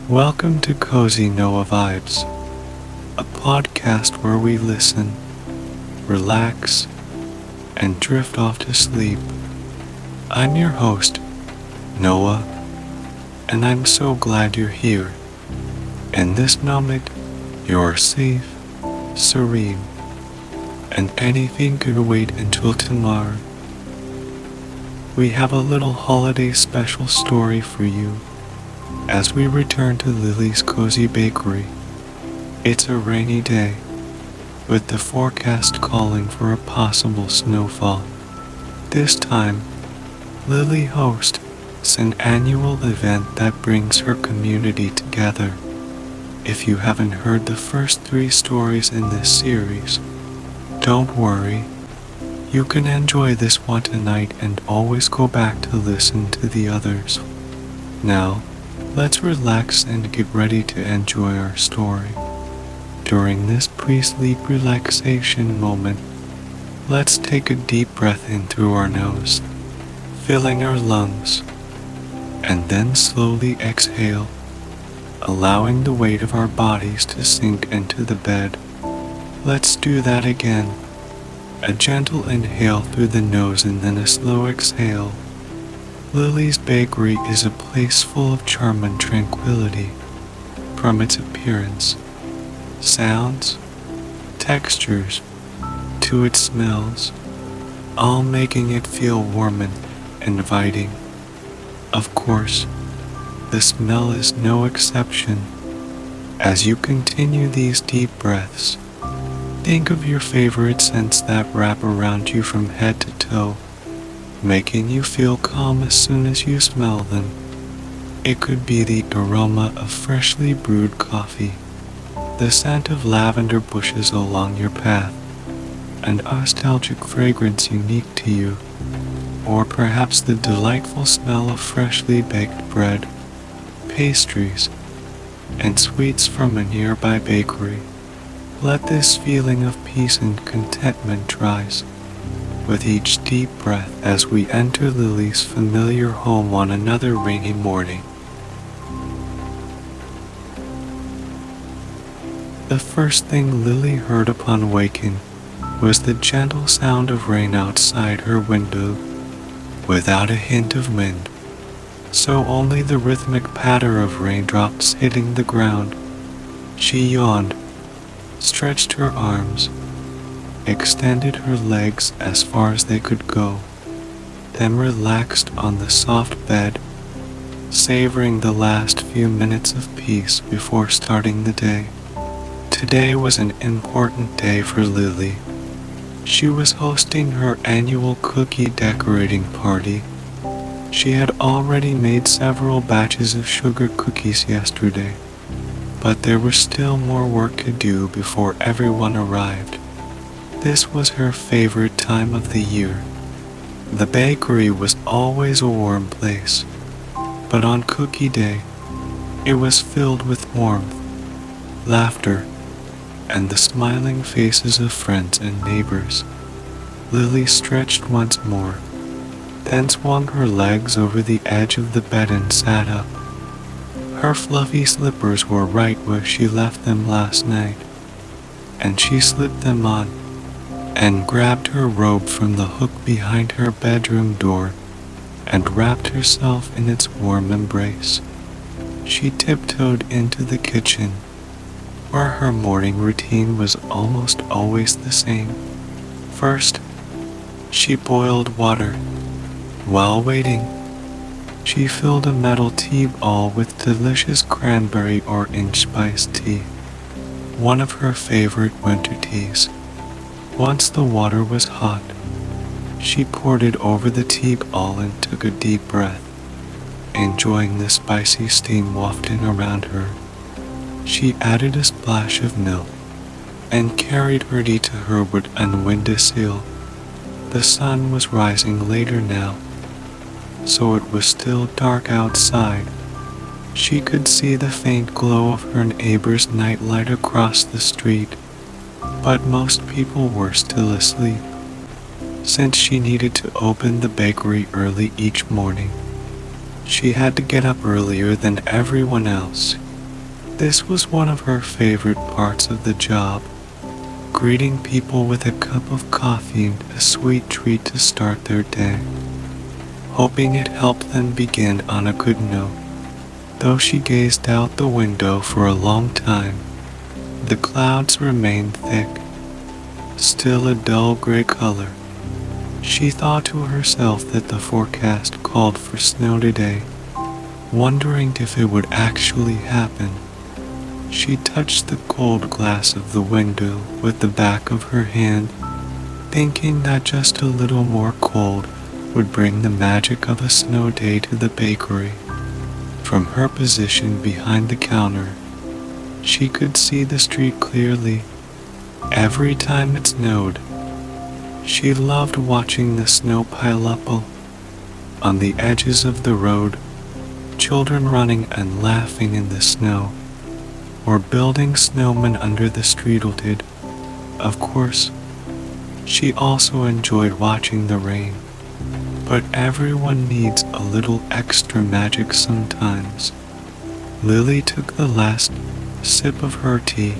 Welcome to Cozy Noah Vibes, a podcast where we listen, relax, and drift off to sleep. I'm your host, Noah, and I'm so glad you're here. In this moment, you're safe, serene, and anything could wait until tomorrow. We have a little holiday special story for you as we return to Lily's Cozy Bakery. It's a rainy day, with the forecast calling for a possible snowfall. This time, Lily hosts an annual event that brings her community together. If you haven't heard the first 3 stories in this series, don't worry. You can enjoy this one tonight and always go back to listen to the others. Now, let's relax and get ready to enjoy our story. During this pre-sleep relaxation moment, let's take a deep breath in through our nose, filling our lungs, and then slowly exhale, allowing the weight of our bodies to sink into the bed. Let's do that again. A gentle inhale through the nose and then a slow exhale. Lily's Bakery is a place full of charm and tranquility. From its appearance, sounds, textures, to its smells, all making it feel warm and inviting. Of course, the smell is no exception. As you continue these deep breaths, think of your favorite scents that wrap around you from head to toe, making you feel calm as soon as you smell them. It could be the aroma of freshly brewed coffee, the scent of lavender bushes along your path, an nostalgic fragrance unique to you, or perhaps the delightful smell of freshly baked bread, pastries, and sweets from a nearby bakery. Let this feeling of peace and contentment rise with each deep breath as we enter Lily's familiar home on another rainy morning. The first thing Lily heard upon waking was the gentle sound of rain outside her window, without a hint of wind, so only the rhythmic patter of raindrops hitting the ground. She yawned, stretched her arms, extended her legs as far as they could go, then relaxed on the soft bed, savoring the last few minutes of peace before starting the day. Today was an important day for Lily. She was hosting her annual cookie decorating party. She had already made several batches of sugar cookies yesterday, but there was still more work to do before everyone arrived. This was her favorite time of the year. The bakery was always a warm place, but on cookie day, it was filled with warmth, laughter, and the smiling faces of friends and neighbors. Lily stretched once more, then swung her legs over the edge of the bed and sat up. Her fluffy slippers were right where she left them last night, and she slipped them on and grabbed her robe from the hook behind her bedroom door and wrapped herself in its warm embrace. She tiptoed into the kitchen, where her morning routine was almost always the same. First, she boiled water. While waiting, she filled a metal tea ball with delicious cranberry orange spiced tea, one of her favorite winter teas. Once the water was hot, she poured it over the tea ball and took a deep breath, enjoying the spicy steam wafting around her. She added a splash of milk and carried her tea to her wood and windowsill. The sun was rising later now, so it was still dark outside. She could see the faint glow of her neighbor's nightlight across the street, but most people were still asleep. Since she needed to open the bakery early each morning, she had to get up earlier than everyone else. This was one of her favorite parts of the job, greeting people with a cup of coffee and a sweet treat to start their day, hoping it helped them begin on a good note. Though she gazed out the window for a long time, the clouds remained thick, still a dull gray color. She thought to herself that the forecast called for snow today, wondering if it would actually happen. She touched the cold glass of the window with the back of her hand, thinking that just a little more cold would bring the magic of a snow day to the bakery. From her position behind the counter, she could see the street clearly every time it snowed. She loved watching the snow pile up on the edges of the road, children running and laughing in the snow, or building snowmen under the streetlet. Of course, she also enjoyed watching the rain, but everyone needs a little extra magic sometimes. Lily took the last sip of her tea,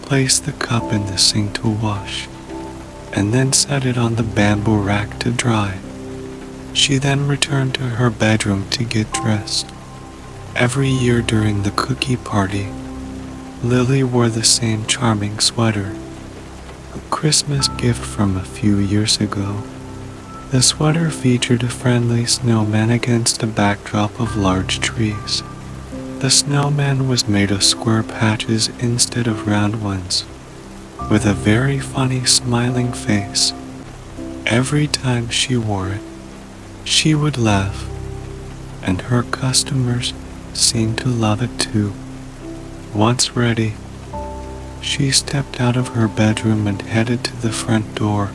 placed the cup in the sink to wash, and then set it on the bamboo rack to dry. She then returned to her bedroom to get dressed. Every year during the cookie party, Lily wore the same charming sweater, a Christmas gift from a few years ago. The sweater featured a friendly snowman against a backdrop of large trees. The snowman was made of square patches instead of round ones, with a very funny smiling face. Every time she wore it, she would laugh, and her customers seemed to love it too. Once ready, she stepped out of her bedroom and headed to the front door.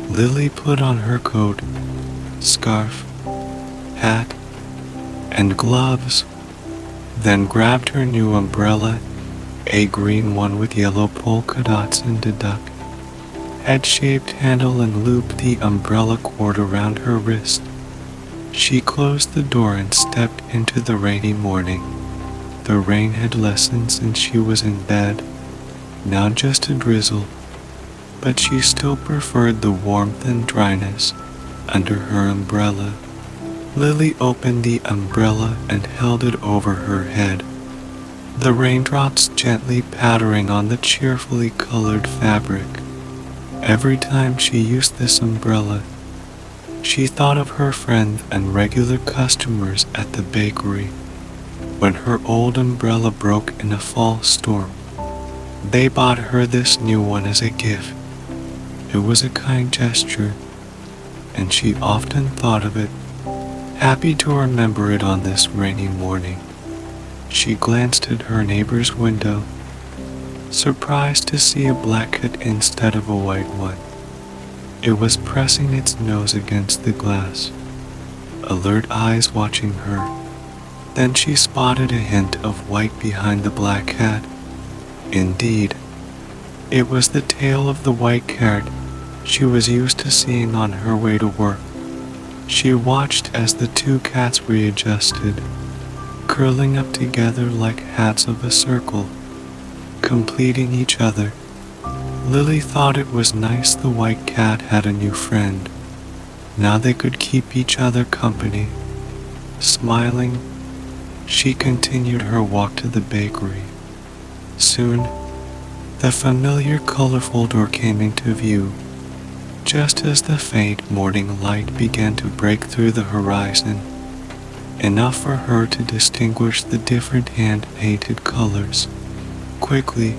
Lily put on her coat, scarf, hat, and gloves, then grabbed her new umbrella, a green one with yellow polka dots and a duck head-shaped handle, and looped the umbrella cord around her wrist. She closed the door and stepped into the rainy morning. The rain had lessened since she was in bed, now just a drizzle, but she still preferred the warmth and dryness under her umbrella. Lily opened the umbrella and held it over her head, the raindrops gently pattering on the cheerfully colored fabric. Every time she used this umbrella, she thought of her friend and regular customers at the bakery. When her old umbrella broke in a fall storm, they bought her this new one as a gift. It was a kind gesture, and she often thought of it, happy to remember it on this rainy morning. She glanced at her neighbor's window, surprised to see a black cat instead of a white one. It was pressing its nose against the glass, alert eyes watching her. Then she spotted a hint of white behind the black cat. Indeed, it was the tail of the white cat she was used to seeing on her way to work. She watched as the two cats readjusted, curling up together like hats of a circle, completing each other. Lily thought it was nice the white cat had a new friend. Now they could keep each other company. Smiling, she continued her walk to the bakery. Soon, the familiar colorful door came into view, just as the faint morning light began to break through the horizon, enough for her to distinguish the different hand-painted colors. Quickly,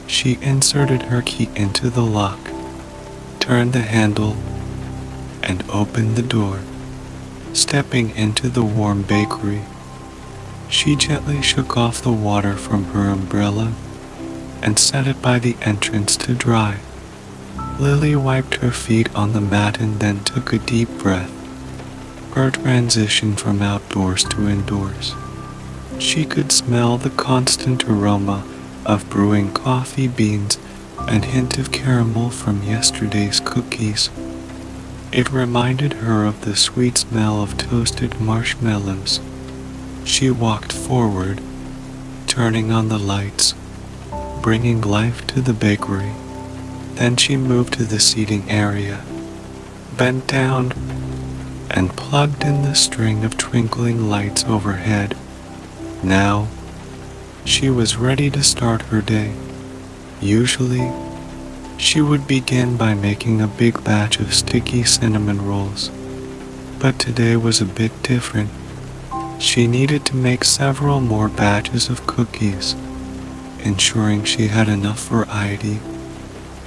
she inserted her key into the lock, turned the handle, and opened the door. Stepping into the warm bakery, she gently shook off the water from her umbrella and set it by the entrance to dry. Lily wiped her feet on the mat and then took a deep breath. Her transition from outdoors to indoors. She could smell the constant aroma of brewing coffee beans and hint of caramel from yesterday's cookies. It reminded her of the sweet smell of toasted marshmallows. She walked forward, turning on the lights, bringing life to the bakery. Then she moved to the seating area, bent down, and plugged in the string of twinkling lights overhead. Now, she was ready to start her day. Usually, she would begin by making a big batch of sticky cinnamon rolls. But today was a bit different. She needed to make several more batches of cookies. Ensuring she had enough variety,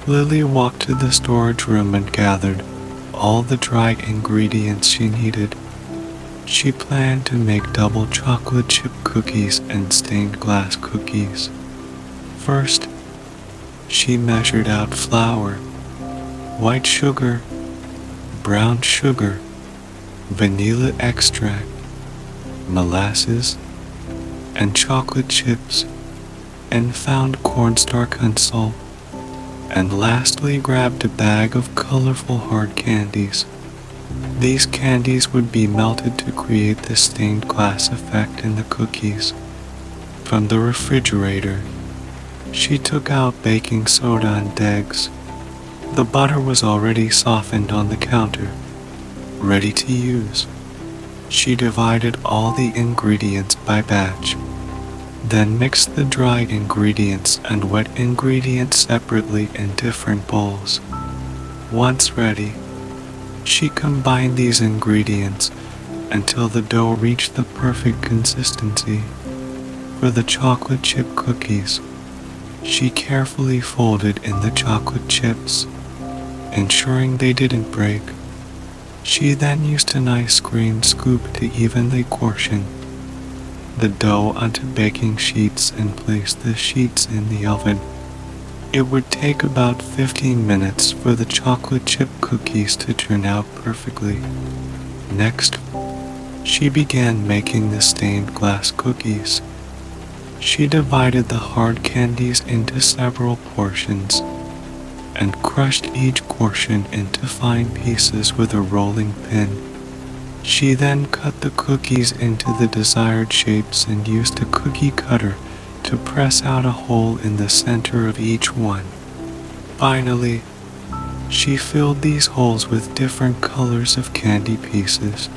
Lily walked to the storage room and gathered all the dry ingredients she needed. She planned to make double chocolate chip cookies and stained glass cookies. First, she measured out flour, white sugar, brown sugar, vanilla extract, molasses, and chocolate chips, and found cornstarch and salt, and lastly grabbed a bag of colorful hard candies. These candies would be melted to create the stained glass effect in the cookies. From the refrigerator, she took out baking soda and eggs. The butter was already softened on the counter, ready to use. She divided all the ingredients by batch, then mixed the dry ingredients and wet ingredients separately in different bowls. Once ready, she combined these ingredients until the dough reached the perfect consistency. For the chocolate chip cookies, she carefully folded in the chocolate chips, ensuring they didn't break. She then used an ice cream scoop to evenly portion the dough onto baking sheets and placed the sheets in the oven. It would take about 15 minutes for the chocolate chip cookies to turn out perfectly. Next, she began making the stained glass cookies. She divided the hard candies into several portions and crushed each portion into fine pieces with a rolling pin. She then cut the cookies into the desired shapes and used a cookie cutter to press out a hole in the center of each one. Finally, she filled these holes with different colors of candy pieces.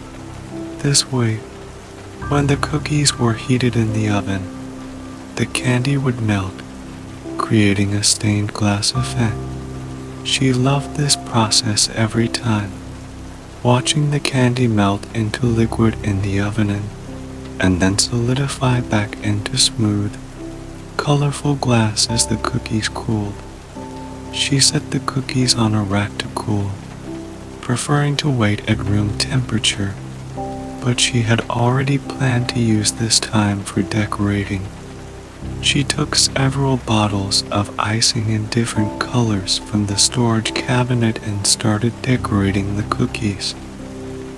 This way, when the cookies were heated in the oven, the candy would melt, creating a stained glass effect. She loved this process every time, watching the candy melt into liquid in the oven and then solidify back into smooth, colorful glass as the cookies cooled. She set the cookies on a rack to cool, preferring to wait at room temperature, but she had already planned to use this time for decorating. She took several bottles of icing in different colors from the storage cabinet and started decorating the cookies.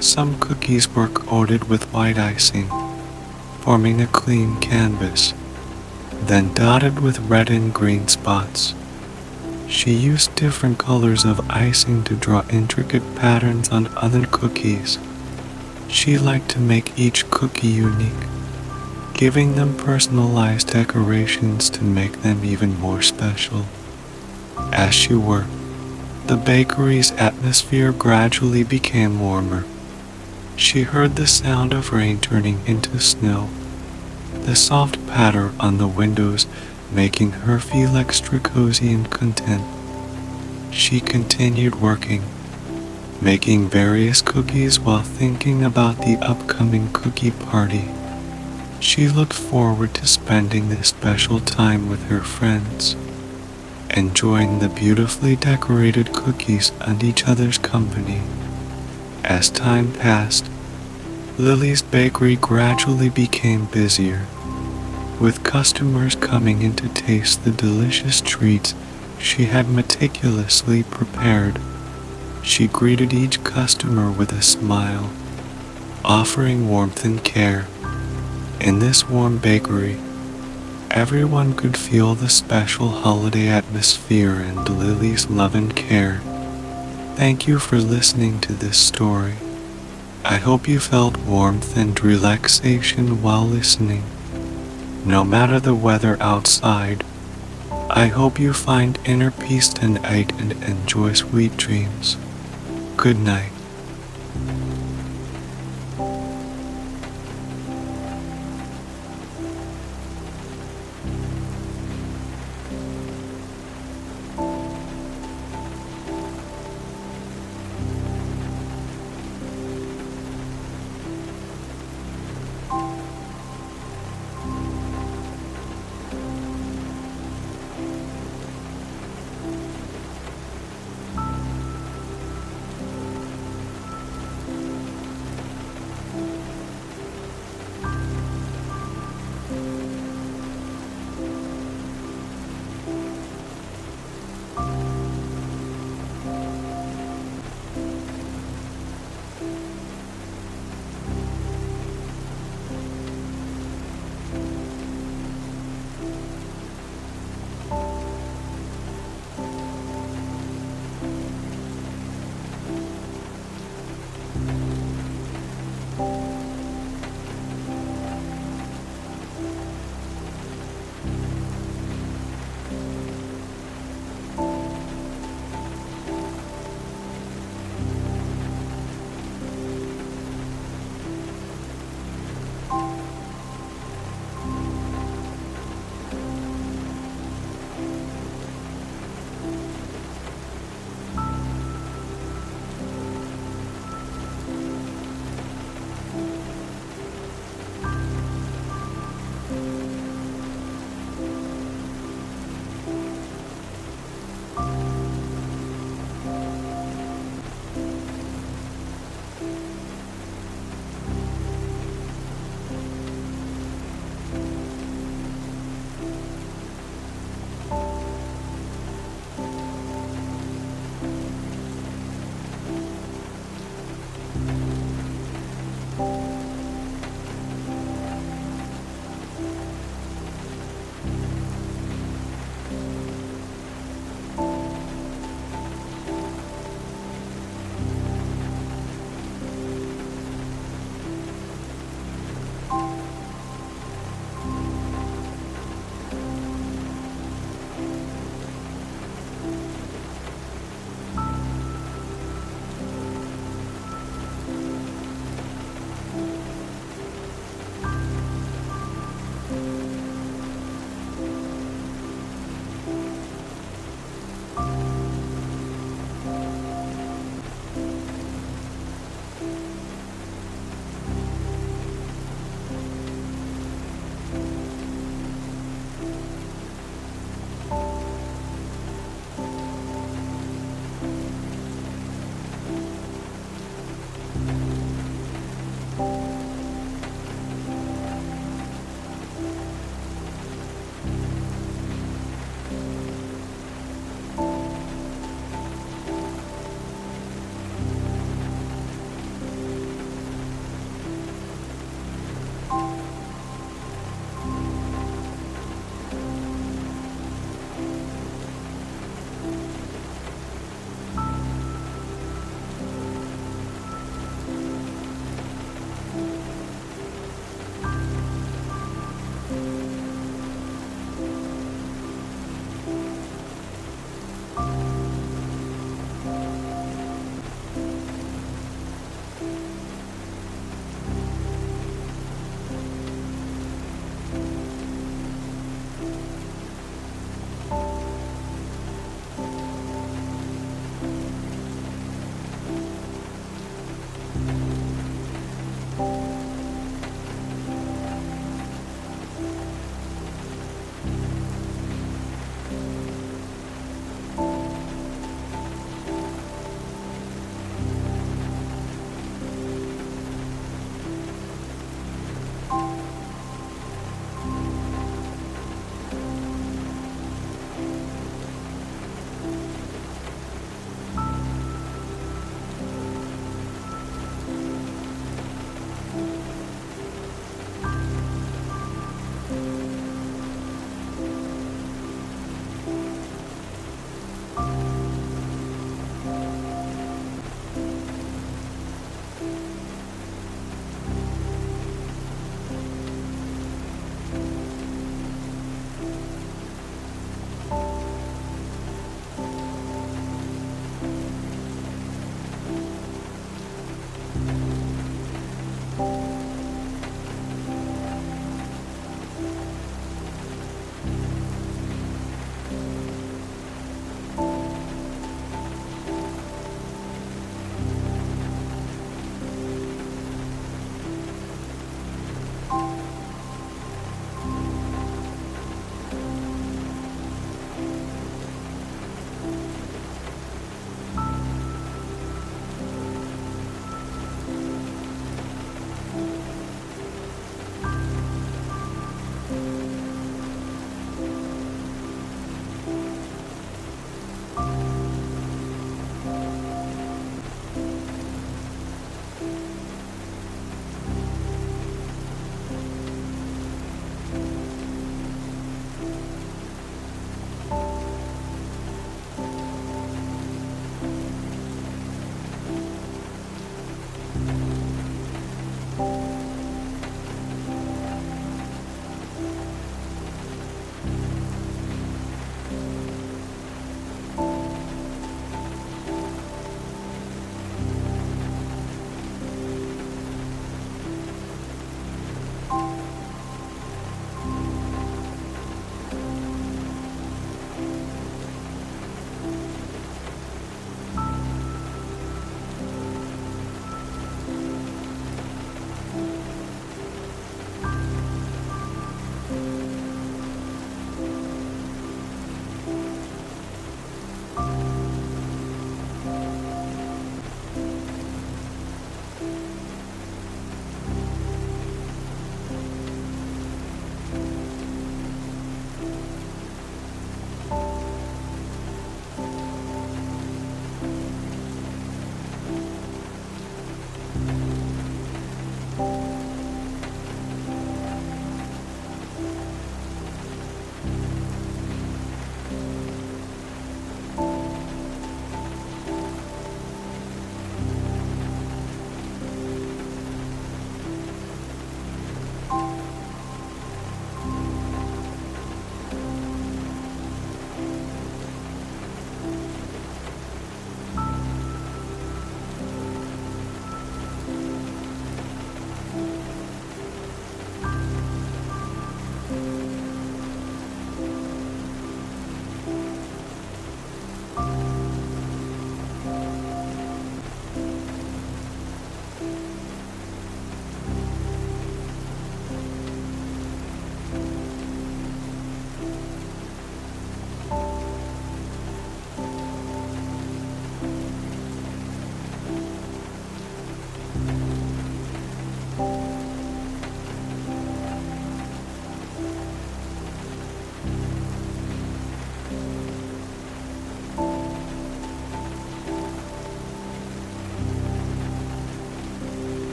Some cookies were coated with white icing, forming a clean canvas, then dotted with red and green spots. She used different colors of icing to draw intricate patterns on other cookies. She liked to make each cookie unique, giving them personalized decorations to make them even more special. As she worked, the bakery's atmosphere gradually became warmer. She heard the sound of rain turning into snow, the soft patter on the windows making her feel extra cozy and content. She continued working, making various cookies while thinking about the upcoming cookie party. She looked forward to spending this special time with her friends, enjoying the beautifully decorated cookies and each other's company. As time passed, Lily's bakery gradually became busier, with customers coming in to taste the delicious treats she had meticulously prepared. She greeted each customer with a smile, offering warmth and care. In this warm bakery, everyone could feel the special holiday atmosphere and Lily's love and care. Thank you for listening to this story. I hope you felt warmth and relaxation while listening. No matter the weather outside, I hope you find inner peace tonight and enjoy sweet dreams. Good night.